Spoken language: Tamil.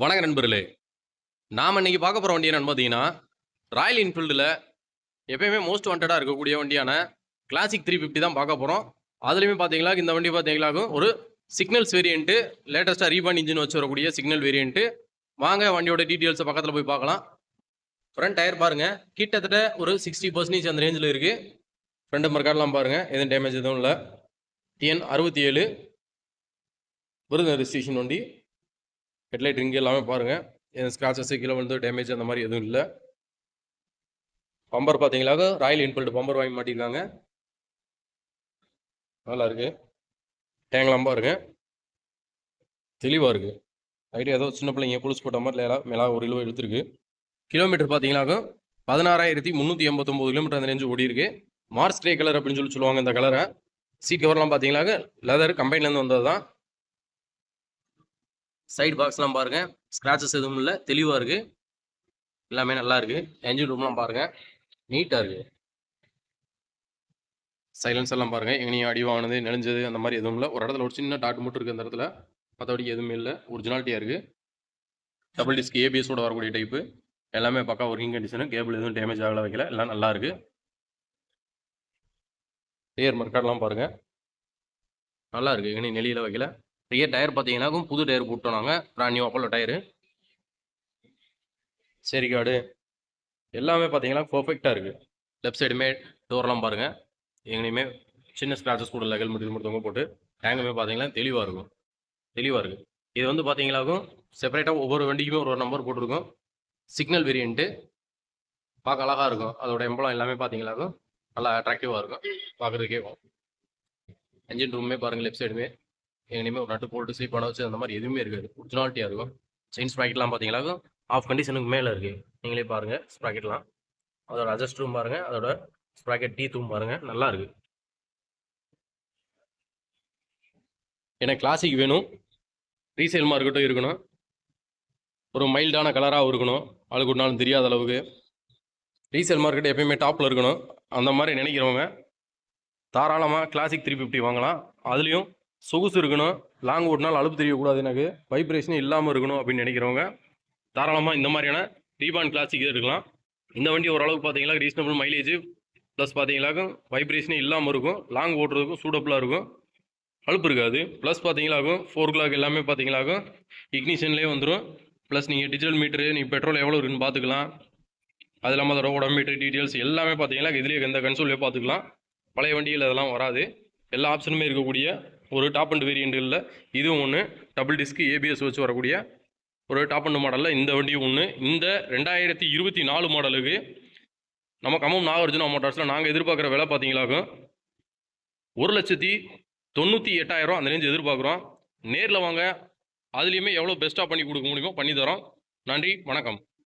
வணக்கம் நண்பர்களே. நாம இன்னைக்கு பார்க்க போற வண்டி என்னன்னு பார்த்தீங்கன்னா, ராயல் என்ஃபீல்டுல எப்பயுமே மோஸ்ட் வாண்டடா இருக்கக்கூடிய வண்டியான கிளாசிக் 350 தான் பார்க்க போறோம். அதுலயுமே பார்த்தீங்களா, இந்த வண்டி பார்த்தீங்களா ஒரு சிக்னல்ஸ் வேரியன்ட், லேட்டஸ்டா ரீபாண்ட் இன்ஜின் வச்சு வரக்கூடிய சிக்னல் வேரியன்ட். வாங்க வண்டியோட டீடைல்ஸ் பக்கத்துல போய் பார்க்கலாம். ஃப்ரண்ட் டயர் பாருங்க, கிட்டத்தட்ட ஒரு 60% அந்த ரேஞ்சில் இருக்கு. ஃப்ரண்ட் மர்க்கார்லாம் பாருங்க, எதுவும் டேமேஜ் எதுவும் இல்லை. TN 67 விருது ரெஜிஸ்ட்ரேஷன் வண்டி. ஹெட்லைட் ரிங் எல்லாமே பாருங்க, ஸ்கிராச்சஸ் கீழே வந்து டேமேஜ் அந்த மாதிரி எதுவும் இல்லை. பம்பர் பார்த்தீங்களா, ராயல் என்ஃபீல்டு பம்பர் வாங்கி மாட்டிருக்காங்க, நல்லா இருக்கு. டேங்க்லாம் பாருங்க, தெளிவாக இருக்கு. ஐடியா ஏதோ சின்ன பிள்ளைங்க புளிச்சு போட்ட மாதிரி மேலே ஒரு கிலோ எடுத்துருக்கு. கிலோமீட்டர் பார்த்தீங்கன்னாக்கா 16,389 கிலோமீட்டர் அந்த ரேஞ்சு ஓடி இருக்கு. மார்ஸ் கிரே கலர் அப்படின்னு சொல்லுவாங்க இந்த கலரை. சீட் கவர்லாம் பார்த்தீங்கன்னாக்க லெதர் கம்பெனிலேருந்து வந்தது தான். சைடு பாக்ஸ்லாம் பாருங்க, ஸ்கிராச்சஸ் எதுவும் இல்லை, தெளிவாக இருக்கு, எல்லாமே நல்லா இருக்கு. என்ஜின் ரூம்லாம் பாருங்க, நீட்டாக இருக்கு. சைலன்ஸ் எல்லாம் பாருங்க, எங்கேயும் அடிவானது நெளிஞ்சது அந்த மாதிரி எதுவும் இல்லை. ஒரு இடத்துல ஒரு சின்ன டாட் மட்டும் இருக்கு அந்த இடத்துல, மற்றபடி எதுவுமே இல்லை. ஒரிஜினாலிட்டியாக இருக்கு. டபுள் டிஸ்க் ABS-ஓட வரக்கூடிய டைப்பு. எல்லாமே பக்கா ஒர்க்கிங் கண்டிஷனு. கேபிள் எதுவும் டேமேஜ் ஆகல, வைக்கல, எல்லாம் நல்லா இருக்கு. ரியர் மர்க்கார்ட்லாம் பாருங்க, நல்லா இருக்கு, எங்கேயும் நெளியில் வைக்கல. ரியர் டயர் பார்த்தீங்கன்னா புது டயர் போட்டோம் நாங்கள், பிராண்ட் நியூ அப்போலோ டயரு. சரி கார்டு எல்லாமே பார்த்தீங்கன்னா பர்ஃபெக்டாக இருக்குது. லெஃப்ட் சைடுமே டோர்லாம் பாருங்கள், எங்கேயுமே சின்ன ஸ்க்ராச்சஸ் கூட இல்லை. ஹெல்மெட் மட்டும் போட்டு டேங்குமே பார்த்தீங்கன்னா தெளிவாக இருக்கும், தெளிவாக இருக்குது. இது வந்து பார்த்தீங்களாக்கும் செப்பரேட்டாக ஒவ்வொரு வண்டிக்குமே ஒரு நம்பர் போட்டிருக்கும். சிக்னல் வேரியண்ட்டு பார்க்க அழகாக இருக்கும். அதோட எம்பளம் எல்லாமே பார்த்தீங்களாக்கும் நல்லா அட்ராக்டிவாக இருக்கும் பார்க்குறதுக்கே. என்ஜின் ரூமே பாருங்கள், லெஃப்ட் சைடுமே எங்கேயுமே ஒரு நட்டு போட்டு ஸ்லீப் பண்ண வச்சு அந்த மாதிரி எதுவுமே இருக்காது, ஒரிஜினாலிட்டியாக இருக்கும். செயின் ஸ்ப்ராக்கெட்லாம் பார்த்தீங்களாக்கும் ஆஃப் கண்டிஷனுக்கு மேலே இருக்குது, நீங்களே பாருங்கள். ஸ்ப்ராக்கெட்லாம் அதோட அட்ஜஸ்ட் ரூம் பாருங்கள், அதோட ஸ்ப்ராக்கெட் டீ ரூம் பாருங்கள், நல்லா இருக்குது. எனக்கு கிளாசிக் வேணும், ரீசேல் மார்க்கெட்டும் இருக்கணும், ஒரு மைல்டான கலராகவும் இருக்கணும், ஆளுக்கு ஒரு நாளும் தெரியாத அளவுக்கு. ரீசேல் மார்க்கெட் எப்பயுமே டாப்பில் இருக்கணும். அந்த மாதிரி நினைக்கிறவங்க தாராளமாக கிளாசிக் 350 வாங்கலாம். அதுலேயும் சொகுசு இருக்கணும், லாங் ஓட்டினால் அலுப்பு தெரியக்கூடாது, எனக்கு வைப்ரேஷனும் இல்லாமல் இருக்கணும் அப்படின்னு நினைக்கிறவங்க தாராளமாக இந்த மாதிரியான ரீபாண்ட் கிளாசிக் இருக்கலாம். இந்த வண்டி ஓரளவுக்கு பார்த்தீங்களா ரீசனபிள் மைலேஜ் ப்ளஸ் பார்த்தீங்களாக்கும் வைப்ரேஷனே இல்லாமல் இருக்கும், லாங் ஓட்டுறதுக்கும் சூடபுளாக இருக்கும், அலுப்பு இருக்காது. ப்ளஸ் பார்த்தீங்களாக்கும் 4 o'clock எல்லாமே பார்த்தீங்களாக்கும் இக்னிஷன்லேயே வந்துடும். ப்ளஸ் நீங்கள் டிஜிட்டல் மீட்ரு, நீங்கள் பெட்ரோல் எவ்வளோ இருக்குன்னு பார்த்துக்கலாம். அது இல்லாமல் அதோட ஓடோமீட்டர் டீட்டெயில்ஸ் எல்லாமே பார்த்தீங்கன்னா இதுலேயே எந்த கன்சோல்லையே பார்த்துக்கலாம். பழைய வண்டியில் அதெல்லாம் வராது, எல்லா ஆப்ஷனுமே இருக்கக்கூடிய ஒரு டாப் அண்ட் வேரியண்ட்டில் இதுவும் ஒன்று. டபுள் டிஸ்க் ABS வச்சு வரக்கூடிய ஒரு டாப் அண்ட் மாடலில் இந்த வண்டியும் ஒன்று. இந்த 2024 மாடலுக்கு நம்ம கம்பம் நாகார்ஜுனா மோட்டார்ஸில் நாங்கள் எதிர்பார்க்குற விலை பார்த்தீங்களாக்கும் 1,98,000 அந்த ரேஞ்ச் எதிர்பார்க்குறோம். நேரில் வாங்க, அதுலேயுமே எவ்வளோ பெஸ்ட்டாக பண்ணி கொடுக்க முடியுமோ பண்ணி தரோம். நன்றி, வணக்கம்.